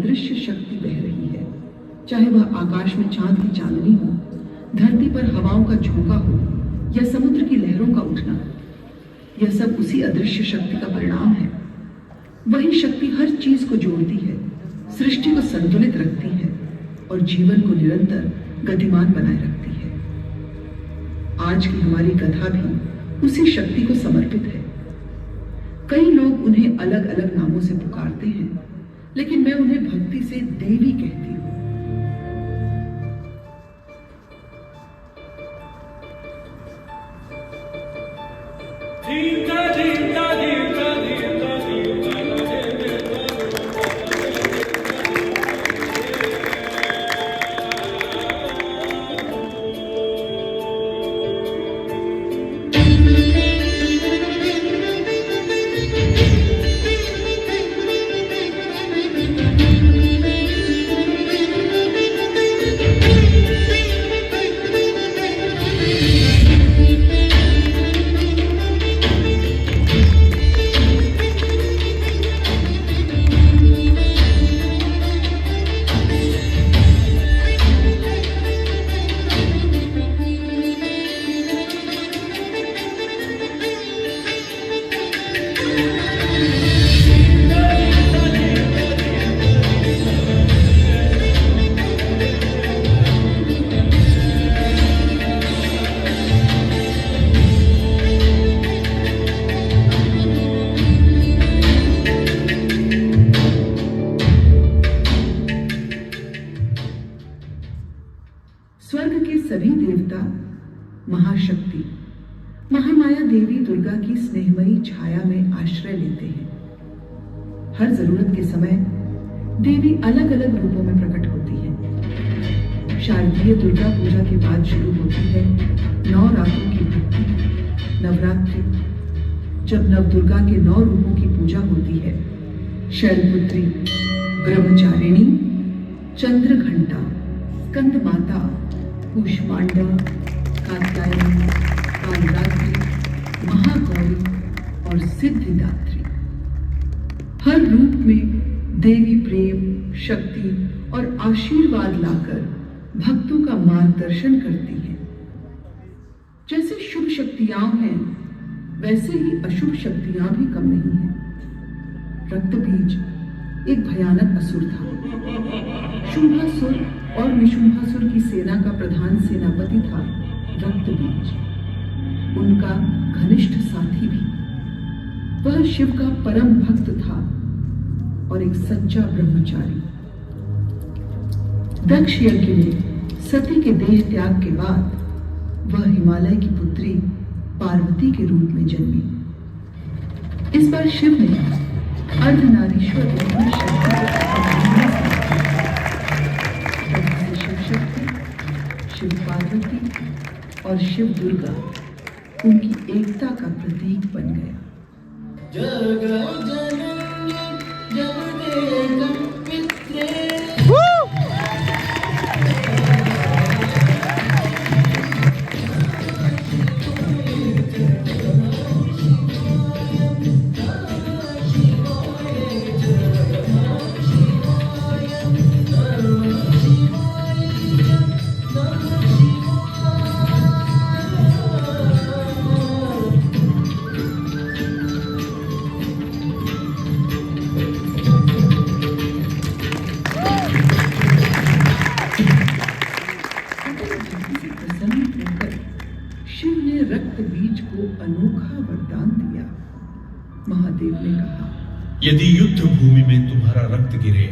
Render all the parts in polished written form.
अदृश्य शक्ति बह रही है, चाहे वह आकाश में चांद की चांदनी हो, धरती पर हवाओं का झोंका हो या समुद्र की लहरों का उठना। यह सब उसी अदृश्य शक्ति का परिणाम है। वही शक्ति हर चीज को जोड़ती है, सृष्टि को संतुलित रखती है और जीवन को निरंतर गतिमान बनाए रखती है। आज की हमारी कथा भी उसी शक्ति को समर्पित है। कई लोग उन्हें अलग अलग नामों से पुकारते हैं, लेकिन मैं उन्हें भक्ति से देवी कहती हूँ। स्वर्ग के सभी देवता महाशक्ति महामाया देवी दुर्गा की स्नेहमयी छाया में आश्रय लेते हैं। हर जरूरत के समय देवी अलग अलग रूपों में प्रकट होती है। शारदीय दुर्गा पूजा के बाद शुरू होती है 9 रातों की भक्ति नवरात्रि, जब नव दुर्गा के 9 रूपों की पूजा होती है। शैलपुत्री, ब्रह्मचारिणी, चंद्रघंटा, स्कंद माता, कूष्मांडा, कात्यायनी, कालरात्रि, महागौरी और सिद्धिदात्री। हर रूप में देवी प्रेम, शक्ति और आशीर्वाद लाकर भक्तों का मार्गदर्शन करती है। जैसे शुभ शक्तियां हैं, वैसे ही अशुभ शक्तियां भी कम नहीं हैं। रक्तबीज एक भयानक असुर था। शुंभासुर और निशुंभासुर की सेना का प्रधान सेनापति था रक्तबीज, उनका घनिष्ठ साथी भी। वह शिव का परम भक्त था और एक सच्चा ब्रह्मचारी। दक्ष यज्ञ में सती के देह त्याग के बाद वह हिमालय की पुत्री पार्वती के रूप में जन्मी। इस बार शिव ने अर्धनारीश्वर शिव शक्ति, शिव पार्वती और शिव दुर्गा उनकी एकता का प्रतीक बन गया। शिव ने रक्त बीज को अनोखा वरदान दिया। महादेव ने कहा, यदि युद्ध भूमि में तुम्हारा रक्त गिरे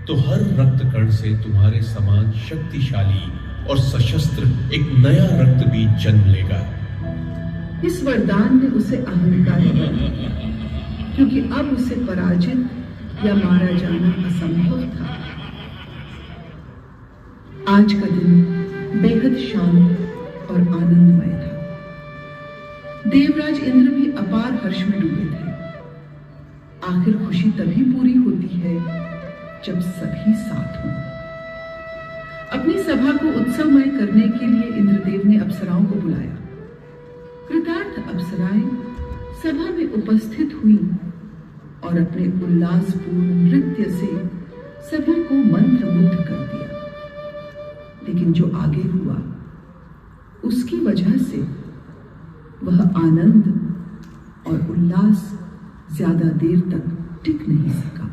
तो हर रक्त कण से तुम्हारे समान शक्तिशाली और सशस्त्र एक नया रक्त बीज जन्म लेगा। इस वरदान ने उसे अहंकारी बनाया, क्योंकि अब उसे पराजित या मारा जाना असंभव था। आज का दिन बेहद शांत और आनंदमय था। देवराज इंद्र भी अपार हर्ष में डूबे थे। आखिर खुशी तभी पूरी होती है जब सभी साथ हों। अपनी सभा को उत्सवमय करने के लिए इंद्रदेव ने अप्सराओं को बुलाया। कृतार्थ अप्सराएं सभा में उपस्थित हुई और अपने उल्लासपूर्ण नृत्य से सभी को मंत्रमुग्ध कर दिया। लेकिन जो आगे हुआ उसकी वजह से वह आनंद और उल्लास ज्यादा देर तक टिक नहीं सका।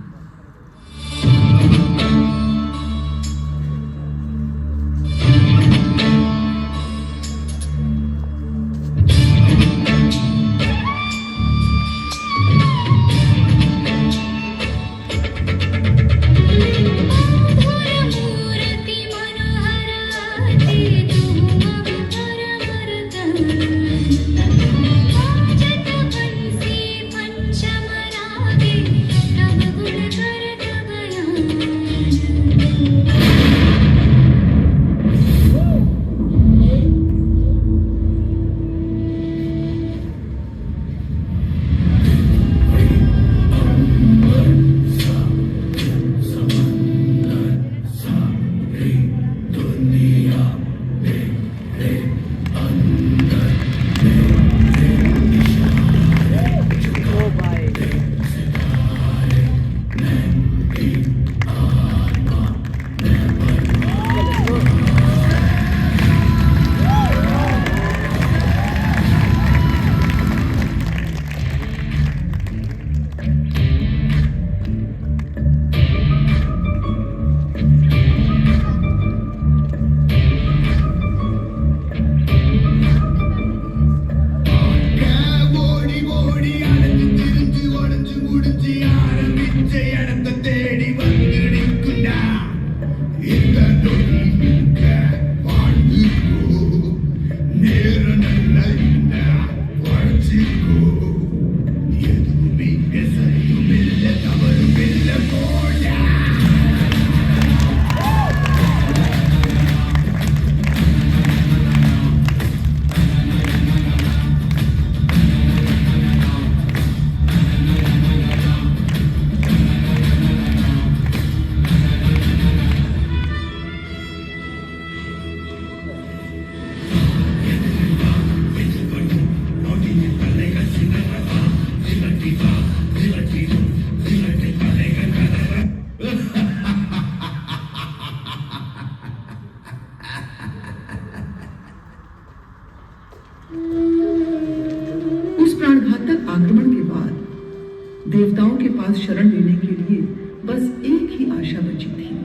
आक्रमण के बाद देवताओं के पास शरण लेने के लिए बस एक ही आशा बची थी।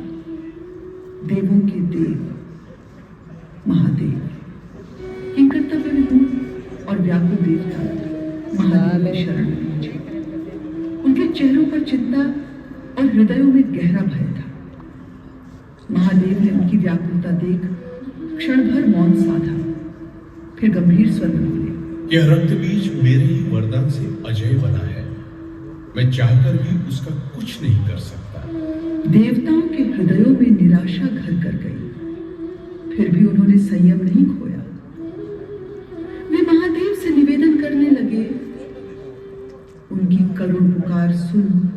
देवों के देव महादेव, किंकर्तव्य विमूढ़ और व्याकुल देवता महादेव में शरण में पहुंचे। उनके चेहरों पर चिंता और हृदयों में गहरा भय था। महादेव ने उनकी व्याकुलता देख क्षण भर मौन साधा, फिर गंभीर स्वर में बोले, यह रक्त बीज मेरे ही वरदान से अजय बना है। मैं चाहकर भी उसका कुछ नहीं कर सकता। देवताओं के हृदयों में निराशा घर कर गई, फिर भी उन्होंने संयम नहीं खोया। वे महादेव से निवेदन करने लगे। उनकी करुण पुकार सुन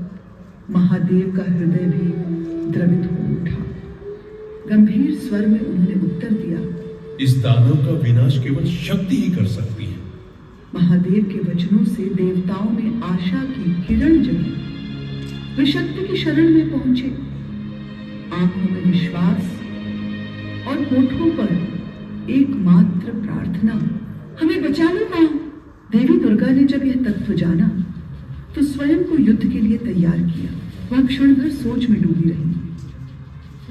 महादेव का हृदय भी द्रवित हो उठा। गंभीर स्वर में उन्होंने उत्तर दिया, इस दानव का विनाश केवल शक्ति ही कर सकती है। महादेव के वचनों से देवताओं में आशा की किरण जगी। वे शक्ति की शरण में पहुंचे। आंखों में विश्वास और होठों पर एकमात्र प्रार्थना, हमें बचा लो मां। देवी दुर्गा ने जब यह तत्व जाना तो स्वयं को युद्ध के लिए तैयार किया। वह क्षण भर सोच में डूबी रही।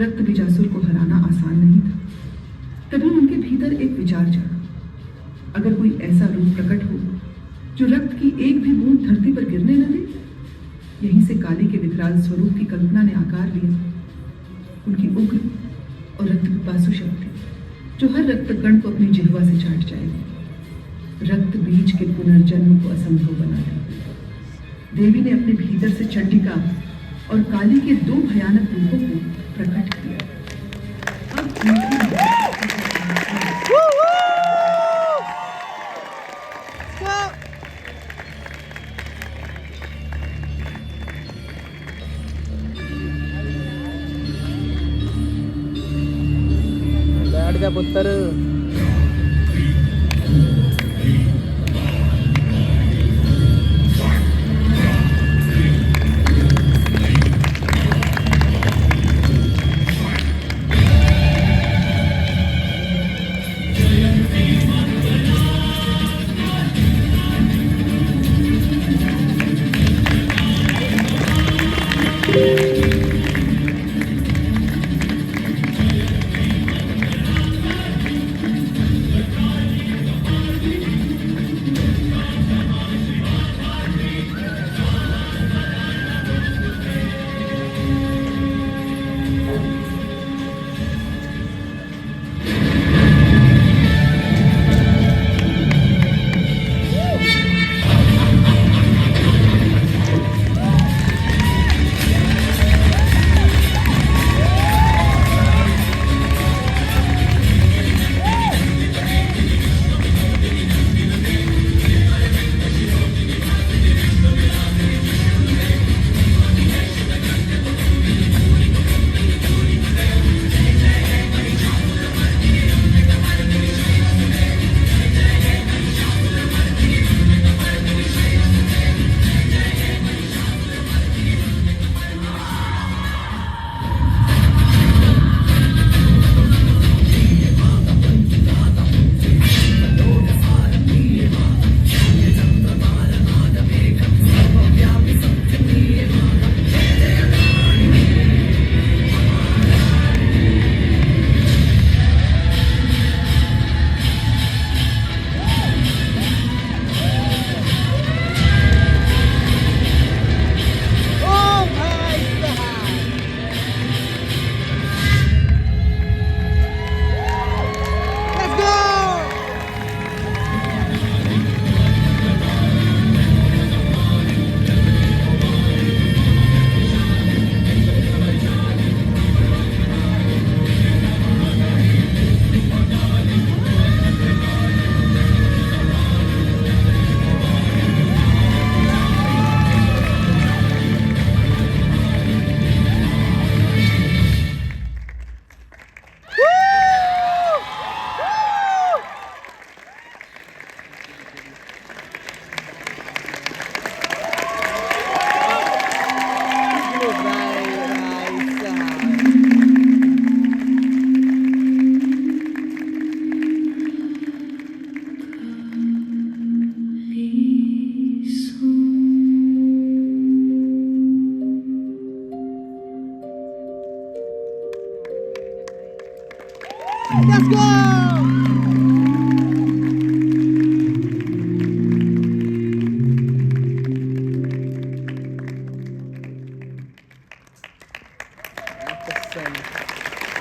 रक्त बीजासुर को हराना आसान नहीं था। तभी उनके भीतर एक विचार जागा, अगर कोई ऐसा रूप प्रकट हो जो रक्त की एक भी बूंद धरती पर गिरने न दे। यहीं से काली के विकराल स्वरूप की कल्पना ने आकार लिया। उनकी उग्र और रक्त पिपासु शक्ति जो हर रक्त कण को अपनी जिह्वा से चाट जाएगी, रक्त बीज के पुनर्जन्म को असंभव बना देगी। देवी ने अपने भीतर से चंडिका और काली के दो भयानक रूपों को प्रकट किया। अब बैठ जा पुत्र। Oh my God! Let's go! Let's go! Action.